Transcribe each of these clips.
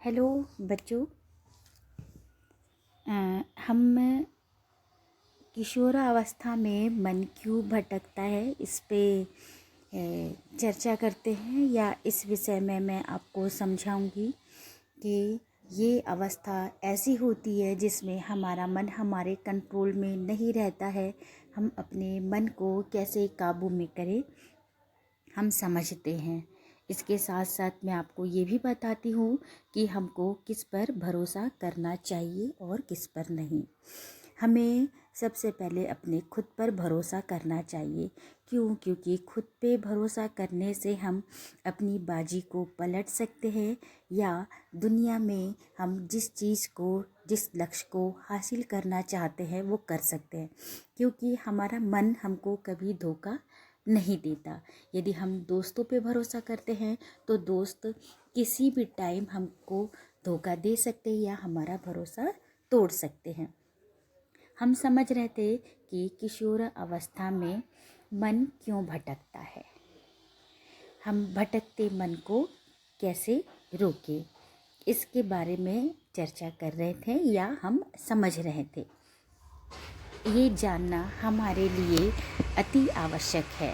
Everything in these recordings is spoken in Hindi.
हेलो बच्चों। हम किशोरावस्था में मन क्यों भटकता है इस पे चर्चा करते हैं, या इस विषय में मैं आपको समझाऊंगी कि ये अवस्था ऐसी होती है जिसमें हमारा मन हमारे कंट्रोल में नहीं रहता है। हम अपने मन को कैसे काबू में करें हम समझते हैं। इसके साथ साथ मैं आपको ये भी बताती हूँ कि हमको किस पर भरोसा करना चाहिए और किस पर नहीं। हमें सबसे पहले अपने खुद पर भरोसा करना चाहिए। क्यों? क्योंकि खुद पे भरोसा करने से हम अपनी बाजी को पलट सकते हैं, या दुनिया में हम जिस चीज़ को, जिस लक्ष्य को हासिल करना चाहते हैं वो कर सकते हैं। क्योंकि हमारा मन हमको कभी धोखा नहीं देता। यदि हम दोस्तों पे भरोसा करते हैं तो दोस्त किसी भी टाइम हमको धोखा दे सकते हैं या हमारा भरोसा तोड़ सकते हैं। हम समझ रहे थे कि किशोर अवस्था में मन क्यों भटकता है, हम भटकते मन को कैसे रोकें, इसके बारे में चर्चा कर रहे थे या हम समझ रहे थे। ये जानना हमारे लिए अति आवश्यक है।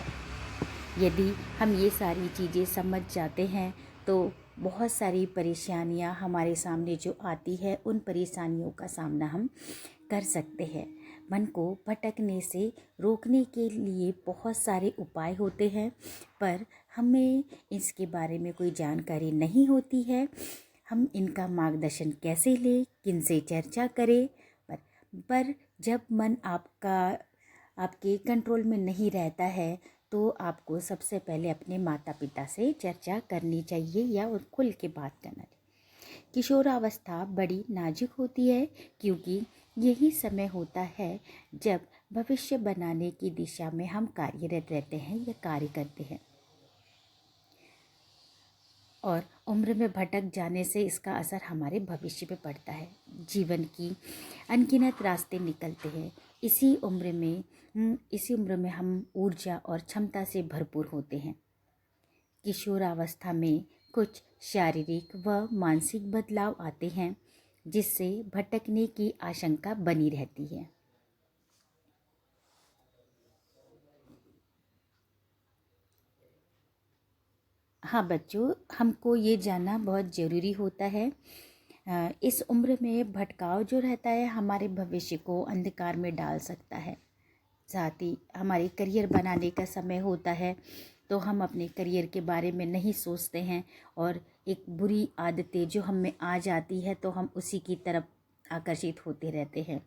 यदि हम ये सारी चीज़ें समझ जाते हैं तो बहुत सारी परेशानियां हमारे सामने जो आती है उन परेशानियों का सामना हम कर सकते हैं। मन को भटकने से रोकने के लिए बहुत सारे उपाय होते हैं, पर हमें इसके बारे में कोई जानकारी नहीं होती है। हम इनका मार्गदर्शन कैसे लें, किनसे चर्चा करें। पर जब मन आपके कंट्रोल में नहीं रहता है तो आपको सबसे पहले अपने माता पिता से चर्चा करनी चाहिए या और खुल के बात करना चाहिए। किशोरावस्था बड़ी नाजुक होती है क्योंकि यही समय होता है जब भविष्य बनाने की दिशा में हम कार्यरत रहते हैं या कार्य करते हैं, और उम्र में भटक जाने से इसका असर हमारे भविष्य पे पड़ता है। जीवन की अनगिनत रास्ते निकलते हैं। इसी उम्र में हम ऊर्जा और क्षमता से भरपूर होते हैं। किशोरावस्था में कुछ शारीरिक व मानसिक बदलाव आते हैं जिससे भटकने की आशंका बनी रहती है। हाँ बच्चों, हमको ये जानना बहुत ज़रूरी होता है। इस उम्र में भटकाव जो रहता है हमारे भविष्य को अंधकार में डाल सकता है। साथ ही हमारे करियर बनाने का समय होता है तो हम अपने करियर के बारे में नहीं सोचते हैं, और एक बुरी आदतें जो हम में आ जाती है तो हम उसी की तरफ आकर्षित होते रहते हैं।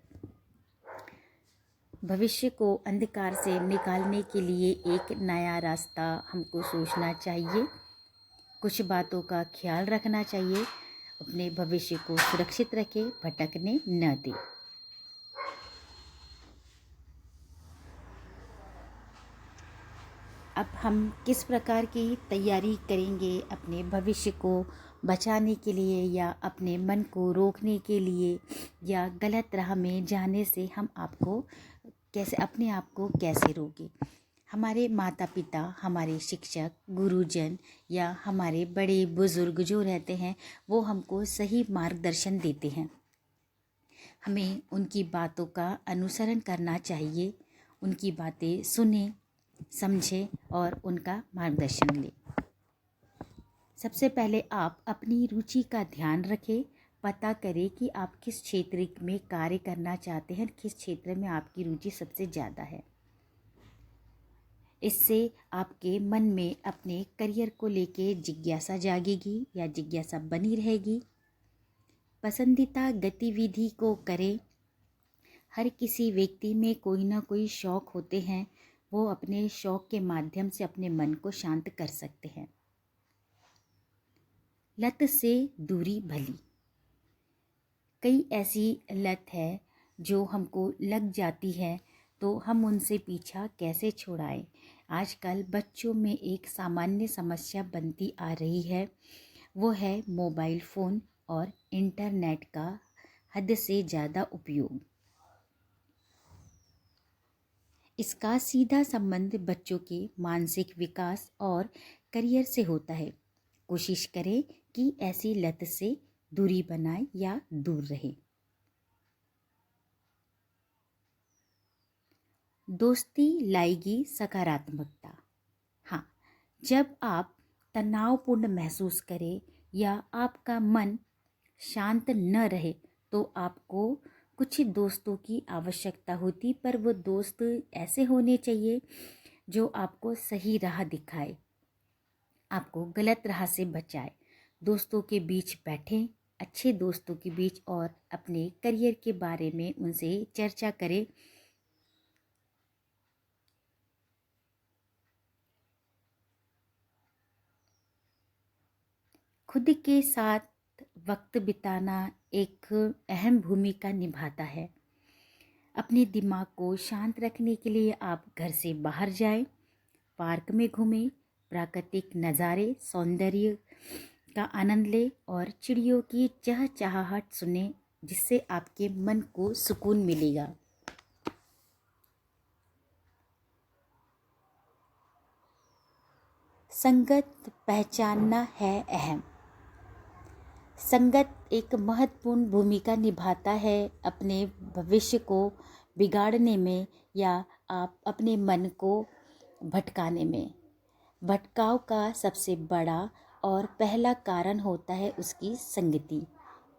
भविष्य को अंधकार से निकालने के लिए एक नया रास्ता हमको सोचना चाहिए। कुछ बातों का ख्याल रखना चाहिए। अपने भविष्य को सुरक्षित रखें, भटकने न दें। अब हम किस प्रकार की तैयारी करेंगे अपने भविष्य को बचाने के लिए, या अपने मन को रोकने के लिए, या गलत राह में जाने से हम अपने आप को कैसे रोकें। हमारे माता पिता, हमारे शिक्षक, गुरुजन या हमारे बड़े बुजुर्ग जो रहते हैं वो हमको सही मार्गदर्शन देते हैं। हमें उनकी बातों का अनुसरण करना चाहिए। उनकी बातें सुने, समझे और उनका मार्गदर्शन लें। सबसे पहले आप अपनी रुचि का ध्यान रखें। पता करें कि आप किस क्षेत्र में कार्य करना चाहते हैं, किस क्षेत्र में आपकी रुचि सबसे ज़्यादा है। इससे आपके मन में अपने करियर को लेके जिज्ञासा जागेगी या जिज्ञासा बनी रहेगी। पसंदीदा गतिविधि को करें। हर किसी व्यक्ति में कोई ना कोई शौक होते हैं, वो अपने शौक के माध्यम से अपने मन को शांत कर सकते हैं। लत से दूरी भली। कई ऐसी लत है जो हमको लग जाती है तो हम उनसे पीछा कैसे छुड़ाएं। आजकल बच्चों में एक सामान्य समस्या बनती आ रही है, वो है मोबाइल फ़ोन और इंटरनेट का हद से ज़्यादा उपयोग। इसका सीधा संबंध बच्चों के मानसिक विकास और करियर से होता है। कोशिश करें कि ऐसी लत से दूरी बनाए या दूर रहे। दोस्ती लाएगी सकारात्मकता। हाँ, जब आप तनावपूर्ण महसूस करें या आपका मन शांत न रहे तो आपको कुछ दोस्तों की आवश्यकता होती, पर वो दोस्त ऐसे होने चाहिए जो आपको सही राह दिखाए, आपको गलत राह से बचाए। दोस्तों के बीच बैठें, अच्छे दोस्तों के बीच, और अपने करियर के बारे में उनसे चर्चा करें। खुद के साथ वक्त बिताना एक अहम भूमिका निभाता है। अपने दिमाग को शांत रखने के लिए आप घर से बाहर जाएं, पार्क में घूमें, प्राकृतिक नज़ारे, सौंदर्य का आनंद लें और चिड़ियों की चहचहाहट सुनें, जिससे आपके मन को सुकून मिलेगा। संगत पहचानना है अहम। संगत एक महत्वपूर्ण भूमिका निभाता है अपने भविष्य को बिगाड़ने में या आप अपने मन को भटकाने में। भटकाव का सबसे बड़ा और पहला कारण होता है उसकी संगति,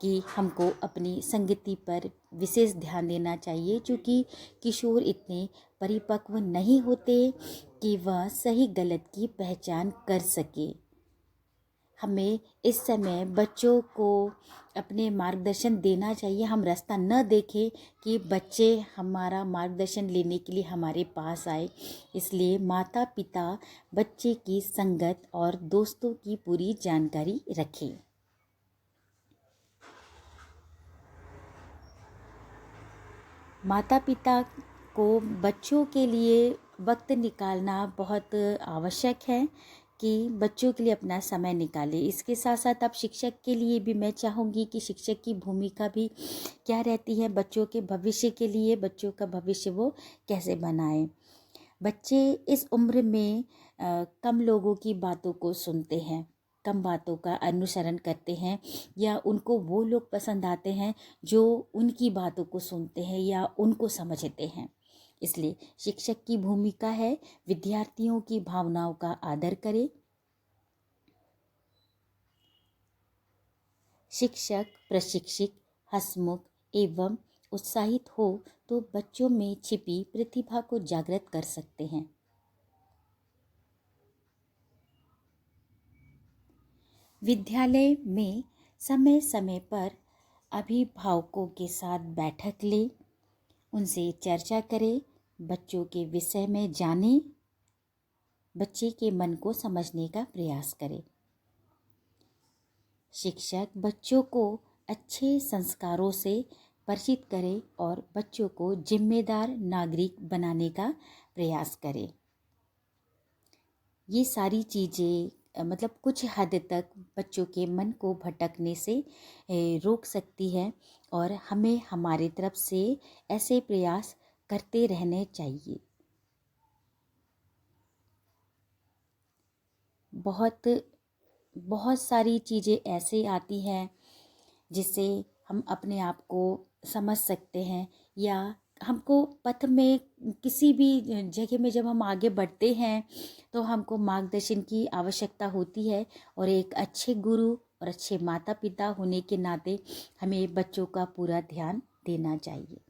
कि हमको अपनी संगति पर विशेष ध्यान देना चाहिए, क्योंकि किशोर इतने परिपक्व नहीं होते कि वह सही गलत की पहचान कर सके। हमें इस समय बच्चों को अपने मार्गदर्शन देना चाहिए। हम रास्ता न देखें कि बच्चे हमारा मार्गदर्शन लेने के लिए हमारे पास आए। इसलिए माता पिता बच्चे की संगत और दोस्तों की पूरी जानकारी रखें। माता पिता को बच्चों के लिए वक्त निकालना बहुत आवश्यक है कि बच्चों के लिए अपना समय निकालें। इसके साथ साथ अब शिक्षक के लिए भी मैं चाहूँगी कि शिक्षक की भूमिका भी क्या रहती है बच्चों के भविष्य के लिए, बच्चों का भविष्य वो कैसे बनाएं। बच्चे इस उम्र में कम लोगों की बातों को सुनते हैं, कम बातों का अनुसरण करते हैं, या उनको वो लोग पसंद आते हैं जो उनकी बातों को सुनते हैं या उनको समझते हैं। इसलिए शिक्षक की भूमिका है विद्यार्थियों की भावनाओं का आदर करें। शिक्षक प्रशिक्षित, हंसमुख एवं उत्साहित हो तो बच्चों में छिपी प्रतिभा को जागृत कर सकते हैं। विद्यालय में समय समय पर अभिभावकों के साथ बैठक लें, उनसे चर्चा करें, बच्चों के विषय में जानें, बच्चे के मन को समझने का प्रयास करें। शिक्षक बच्चों को अच्छे संस्कारों से परिचित करें और बच्चों को जिम्मेदार नागरिक बनाने का प्रयास करें। ये सारी चीज़ें मतलब कुछ हद तक बच्चों के मन को भटकने से रोक सकती है, और हमें हमारी तरफ से ऐसे प्रयास करते रहने चाहिए। बहुत सारी चीज़ें ऐसे आती हैं जिससे हम अपने आप को समझ सकते हैं, या हमको पथ में किसी भी जगह में जब हम आगे बढ़ते हैं तो हमको मार्गदर्शन की आवश्यकता होती है, और एक अच्छे गुरु और अच्छे माता पिता होने के नाते हमें बच्चों का पूरा ध्यान देना चाहिए।